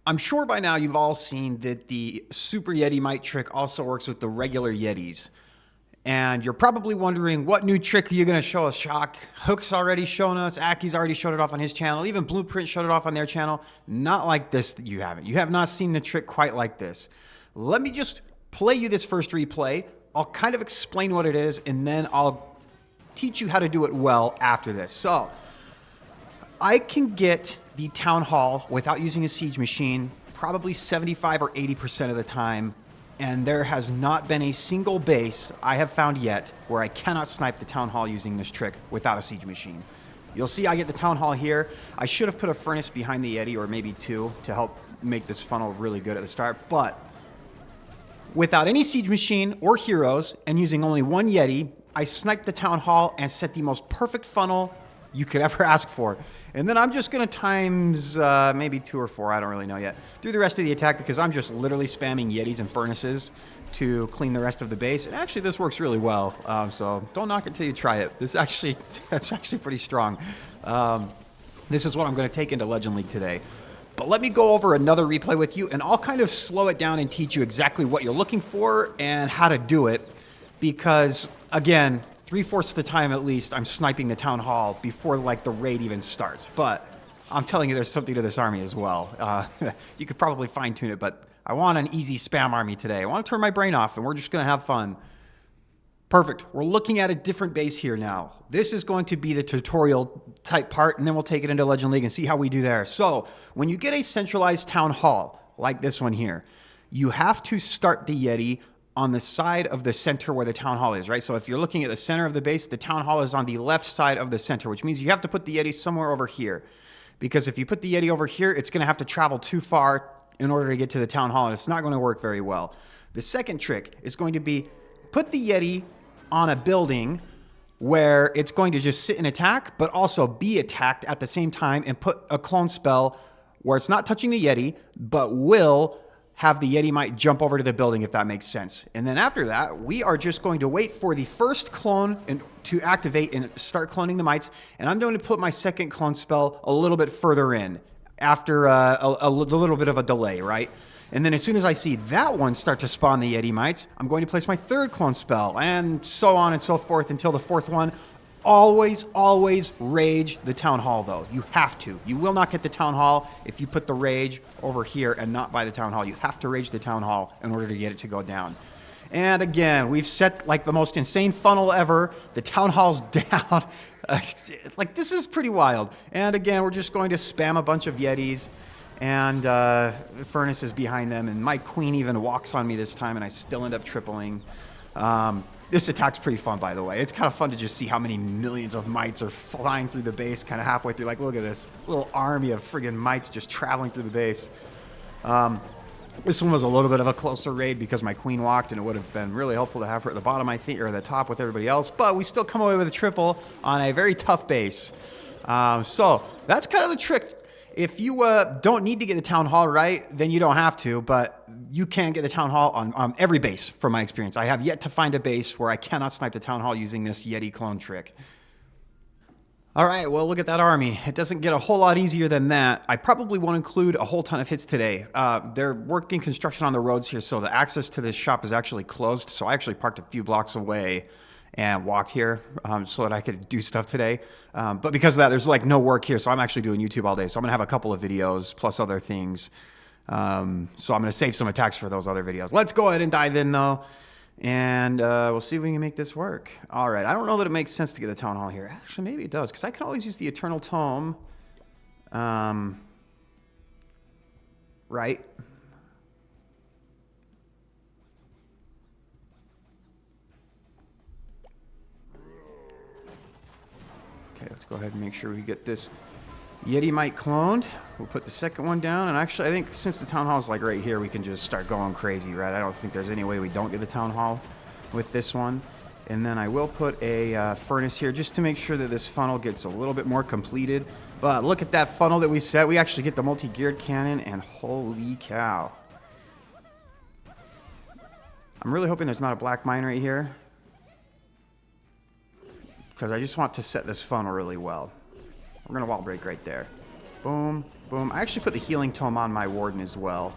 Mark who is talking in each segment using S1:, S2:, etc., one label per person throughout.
S1: I'm sure by now you've all seen that the Super Yeti Mic trick also works with the regular Yetis. And you're probably wondering, what new trick are you going to show us, Shock? Hook's already shown us, Aki's already showed it off on his channel, even Blueprint showed it off on their channel. Not like this, you haven't. You have not seen the trick quite like this. Let me just play you this first replay. I'll kind of explain what it is, and then I'll teach you how to do it well after this. So, I can get the Town Hall without using a siege machine probably 75 or 80% of the time, and there has not been a single base I have found yet where I cannot snipe the Town Hall using this trick without a siege machine. You'll see I get the Town Hall here. I should have put a furnace behind the Yeti, or maybe two, to help make this funnel really good at the start, but without any siege machine or heroes and using only one Yeti, I sniped the Town Hall and set the most perfect funnel you could ever ask for. And then I'm just going to times maybe 2 or 4, I don't really know yet, through the rest of the attack, because I'm just literally spamming Yetis and furnaces to clean the rest of the base. And actually, this works really well, so don't knock it till you try it. That's actually pretty strong. This is what I'm going to take into Legend League today. But let me go over another replay with you, and I'll kind of slow it down and teach you exactly what you're looking for and how to do it. Because, again, 3/4 of the time at least, I'm sniping the Town Hall before like the raid even starts. But I'm telling you, there's something to this army as well. You could probably fine tune it, but I want an easy spam army today. I want to turn my brain off, and we're just going to have fun. Perfect. We're looking at a different base here now. This is going to be the tutorial type part, and then we'll take it into Legend League and see how we do there. So when you get a centralized Town Hall, like this one here, you have to start the Yeti on the side of the center where the Town Hall is, right? So if you're looking at the center of the base, the Town Hall is on the left side of the center, which means you have to put the Yeti somewhere over here. Because if you put the Yeti over here, it's going to have to travel too far in order to get to the Town Hall, and it's not going to work very well. The second trick is going to be put the Yeti on a building where it's going to just sit and attack, but also be attacked at the same time, and put a clone spell where it's not touching the Yeti, but will have the Yeti might jump over to the building, if that makes sense. And then after that, we are just going to wait for the first clone to activate and start cloning the mites. And I'm going to put my second clone spell a little bit further in after a little bit of a delay, right? And then as soon as I see that one start to spawn the Yeti mites, I'm going to place my third clone spell, and so on and so forth until the fourth one. Always, always rage the Town Hall, though. You have to. You will not get the Town Hall if you put the rage over here and not by the Town Hall. You have to rage the Town Hall in order to get it to go down. And again, we've set like the most insane funnel ever. The Town Hall's down. Like, this is pretty wild. And again, we're just going to spam a bunch of Yetis and furnaces behind them. And my queen even walks on me this time, and I still end up tripling. This attack's pretty fun, by the way. It's kind of fun to just see how many millions of mites are flying through the base kind of halfway through. Like, look at this little army of friggin' mites just traveling through the base. This one was a little bit of a closer raid because my queen walked, and it would have been really helpful to have her at the bottom, I think, or the top with everybody else. But we still come away with a triple on a very tough base. So that's kind of the trick. If you don't need to get the Town Hall right, then you don't have to, but you can get the Town Hall on every base, from my experience. I have yet to find a base where I cannot snipe the Town Hall using this Yeti clone trick. All right, well, look at that army. It doesn't get a whole lot easier than that. I probably won't include a whole ton of hits today. They're working construction on the roads here, so the access to this shop is actually closed, so I actually parked a few blocks away and walked here so that I could do stuff today. But because of that, there's like no work here, so I'm actually doing YouTube all day. So I'm gonna have a couple of videos plus other things. So I'm gonna save some attacks for those other videos. Let's go ahead and dive in though, and we'll see if we can make this work. All right, I don't know that it makes sense to get the Town Hall here. Actually, maybe it does, because I can always use the Eternal Tome. Right? Okay, let's go ahead and make sure we get this Yeti Mite cloned. We'll put the second one down, and actually I think since the Town Hall is like right here, we can just start going crazy, right? I don't think there's any way we don't get the Town Hall with this one. And then I will put a furnace here just to make sure that this funnel gets a little bit more completed. But look at that funnel that we set. We actually get the multi-geared cannon, and holy cow. I'm really hoping there's not a black mine right here, because I just want to set this funnel really well. We're going to wall break right there. Boom, Boom. I actually put the healing tome on my Warden as well.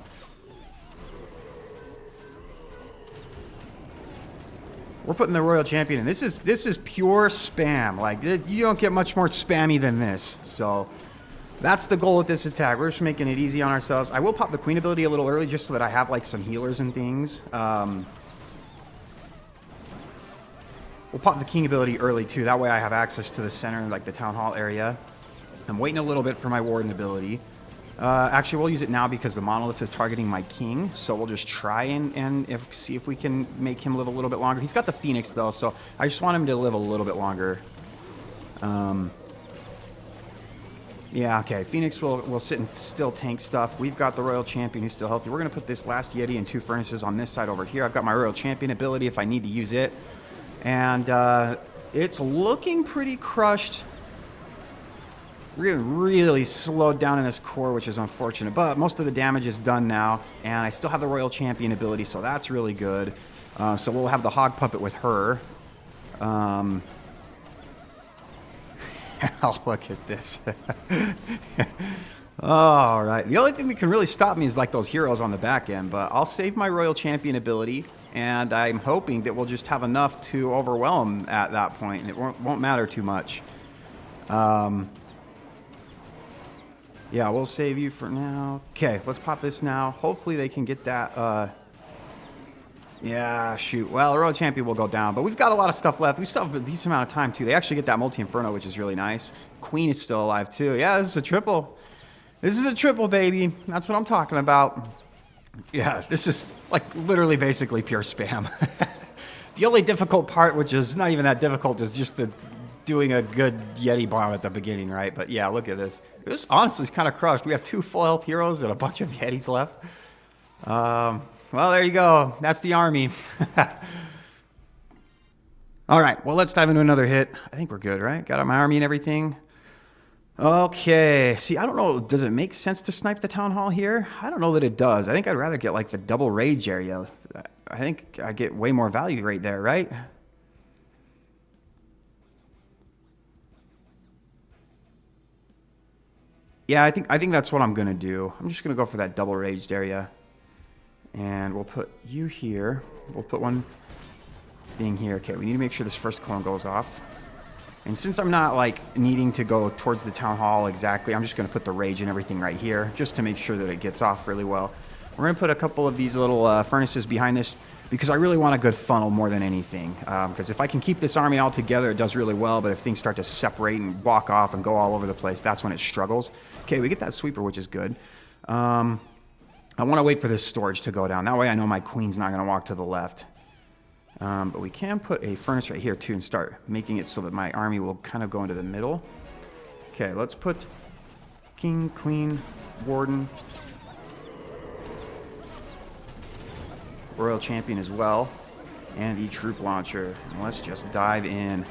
S1: We're putting the Royal Champion in. This is pure spam. Like, you don't get much more spammy than this. So that's the goal with this attack. We're just making it easy on ourselves. I will pop the Queen ability a little early just so that I have like some healers and things. We'll pop the King ability early too. That way I have access to the center, like the Town Hall area. I'm waiting a little bit for my Warden ability. Actually, we'll use it now because the Monolith is targeting my King. So we'll just try and see if we can make him live a little bit longer. He's got the Phoenix though, so I just want him to live a little bit longer. Yeah, okay. Phoenix will sit and still tank stuff. We've got the Royal Champion who's still healthy. We're going to put this last Yeti and 2 furnaces on this side over here. I've got my Royal Champion ability if I need to use it. And it's looking pretty crushed. We're getting really slowed down in this core, which is unfortunate. But most of the damage is done now. And I still have the Royal Champion ability, so that's really good. So we'll have the Hog Puppet with her. Oh, look at this. All right. The only thing that can really stop me is like those heroes on the back end. But I'll save my Royal Champion ability. And I'm hoping that we'll just have enough to overwhelm at that point. And it won't matter too much. Yeah, we'll save you for now. Okay, let's pop this now. Hopefully they can get that. Yeah, shoot. Well, the Royal Champion will go down, but we've got a lot of stuff left. We still have a decent amount of time, too. They actually get that Multi-Inferno, which is really nice. Queen is still alive, too. Yeah, this is a triple. This is a triple, baby. That's what I'm talking about. Yeah, this is, like, literally basically pure spam. The only difficult part, which is not even that difficult, is just doing a good Yeti bomb at the beginning, right? But, yeah, look at this. This, honestly, is kind of crushed. We have 2 full health heroes and a bunch of Yetis left. Well, there you go. That's the army. All right. Well, let's dive into another hit. I think we're good, right? Got my army and everything. Okay. See, I don't know. Does it make sense to snipe the Town Hall here? I don't know that it does. I think I'd rather get, like, the double rage area. I think I get way more value right there, right? Yeah, I think that's what I'm going to do. I'm just going to go for that double raged area. And we'll put you here. We'll put one being here. Okay, we need to make sure this first clone goes off. And since I'm not, like, needing to go towards the Town Hall exactly, I'm just going to put the rage and everything right here, just to make sure that it gets off really well. We're going to put a couple of these little furnaces behind this, because I really want a good funnel more than anything. Because if I can keep this army all together, it does really well. But if things start to separate and walk off and go all over the place, that's when it struggles. Okay, we get that sweeper, which is good. I want to wait for this storage to go down. That way I know my queen's not going to walk to the left. But we can put a furnace right here, too, and start making it so that my army will kind of go into the middle. Okay, let's put king, queen, warden, Royal Champion as well, and the troop launcher. And let's just dive in.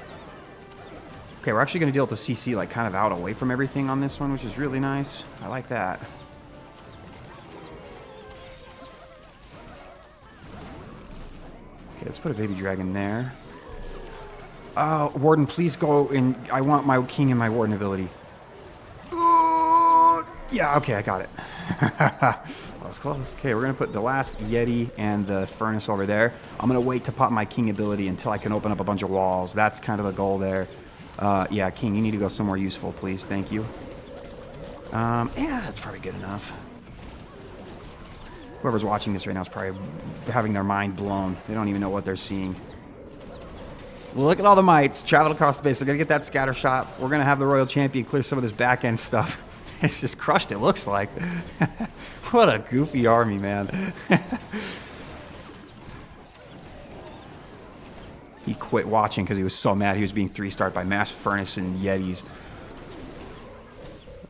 S1: Okay, we're actually going to deal with the CC like kind of out away from everything on this one, which is really nice. I like that. Okay, let's put a baby dragon there. Oh, Warden, please go and I want my king and my Warden ability. Ooh, yeah, okay, I got it. Close, close. Okay, we're going to put the last Yeti and the furnace over there. I'm going to wait to pop my king ability until I can open up a bunch of walls. That's kind of the goal there. Yeah, king, you need to go somewhere useful, please. Thank you. Yeah, that's probably good enough. Whoever's watching this right now is probably having their mind blown. They don't even know what they're seeing. Look at all the mites traveled across the base. They're going to get that scatter shot. We're going to have the Royal Champion clear some of this back end stuff. It's just crushed, it looks like. What a goofy army, man. He quit watching because he was so mad he was being 3-starred by Mass Furnace and Yetis.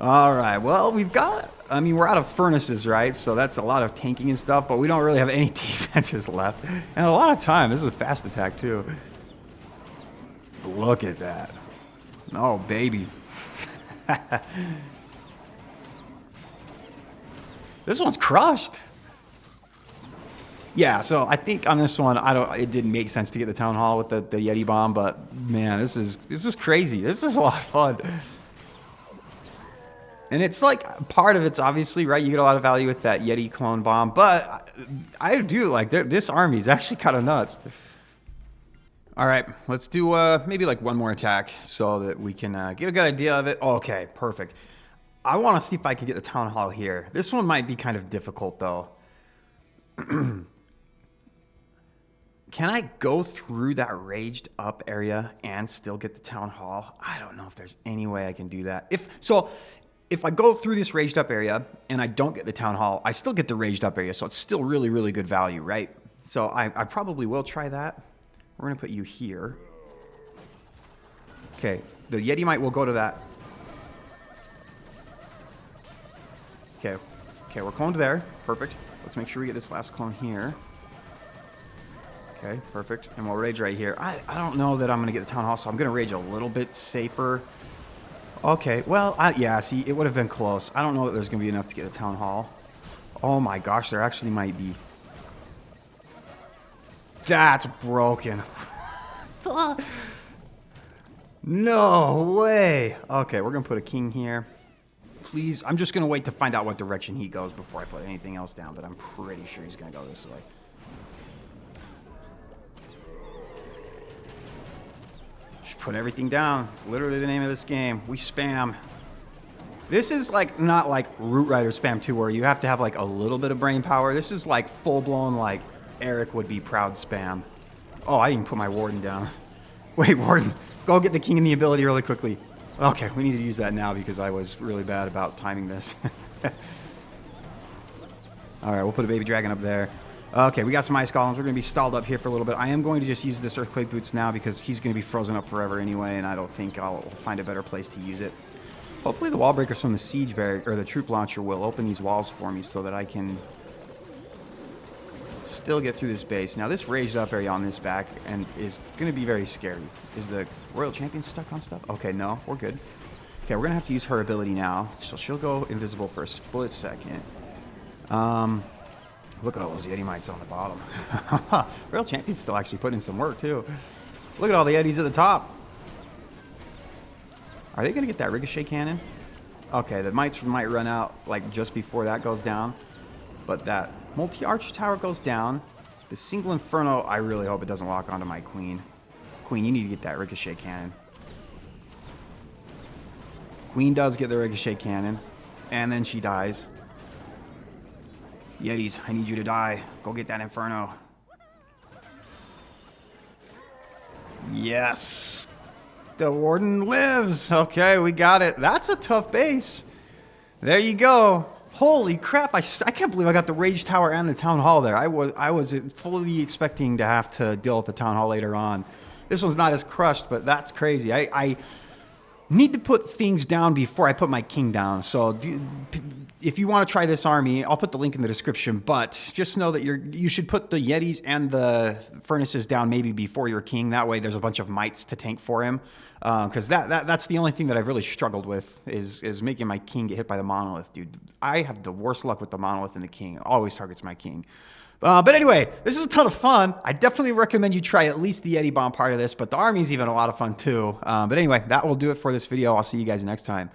S1: All right, well, we've got... I mean, we're out of furnaces, right? So that's a lot of tanking and stuff, but we don't really have any defenses left. And a lot of time. This is a fast attack, too. Look at that. Oh, baby. This one's crushed. Yeah, so I think on this one, it didn't make sense to get the Town Hall with the Yeti bomb, but man, this is crazy. This is a lot of fun. And it's like, part of it's obviously, right, you get a lot of value with that Yeti Clone Bomb, but I do like, this army is actually kind of nuts. All right, let's do maybe like one more attack so that we can get a good idea of it. Okay, perfect. I want to see if I can get the Town Hall here. This one might be kind of difficult, though. Can I go through that raged up area and still get the Town Hall? I don't know if there's any way I can do that. If I go through this raged up area and I don't get the Town Hall, I still get the raged up area, so it's still really, really good value, right? So I probably will try that. We're going to put you here. Okay, the Yeti Might will go to that. Okay, we're cloned there. Perfect. Let's make sure we get this last clone here. Okay, perfect. And we'll rage right here. I don't know that I'm going to get the Town Hall, so I'm going to rage a little bit safer. Okay, well, yeah, see, it would have been close. I don't know that there's going to be enough to get the Town Hall. Oh my gosh, there actually might be. That's broken. No way. Okay, we're going to put a king here. Please, I'm just going to wait to find out what direction he goes before I put anything else down, but I'm pretty sure he's going to go this way. Just put everything down. It's literally the name of this game. We spam. This is like not like Root Rider spam 2 where you have to have like a little bit of brain power. This is like full-blown like Eric would be proud spam. Oh, I didn't put my Warden down. Wait, Warden, go get the king and the ability really quickly. Okay, we need to use that now because I was really bad about timing this. All right, we'll put a baby dragon up there. Okay, we got some ice golems. We're going to be stalled up here for a little bit. I am going to just use this earthquake boots now because he's going to be frozen up forever anyway, and I don't think I'll find a better place to use it. Hopefully the wall breakers from the siege barrier or the troop launcher will open these walls for me so that I can still get through this base. Now this raged up area on this back and is going to be very scary. Is the Royal Champion stuck on stuff? Okay, no, we're good. Okay, we're going to have to use her ability now. So she'll go invisible for a split second. Look at all those Yeti Mites on the bottom. Royal Champion's still actually putting in some work too. Look at all the Yetis at the top. Are they going to get that ricochet cannon? Okay, the mites might run out like just before that goes down. But that multi-arch tower goes down. The single inferno, I really hope it doesn't lock onto my queen. Queen, you need to get that ricochet cannon. Queen does get the ricochet cannon. And then she dies. Yetis, I need you to die. Go get that inferno. Yes. The Warden lives. Okay, we got it. That's a tough base. There you go. Holy crap, I can't believe I got the Rage Tower and the Town Hall there. I was fully expecting to have to deal with the Town Hall later on. This one's not as crushed, but that's crazy. I need to put things down before I put my king down. So if you want to try this army, I'll put the link in the description, but just know that you should put the Yetis and the furnaces down maybe before your king. That way there's a bunch of mites to tank for him. Because that's the only thing that I've really struggled with is making my king get hit by the monolith, dude. I have the worst luck with the monolith and the king. It always targets my king. But anyway, this is a ton of fun. I definitely recommend you try at least the Yeti Bomb part of this, but the army's even a lot of fun too. But anyway, that will do it for this video. I'll see you guys next time.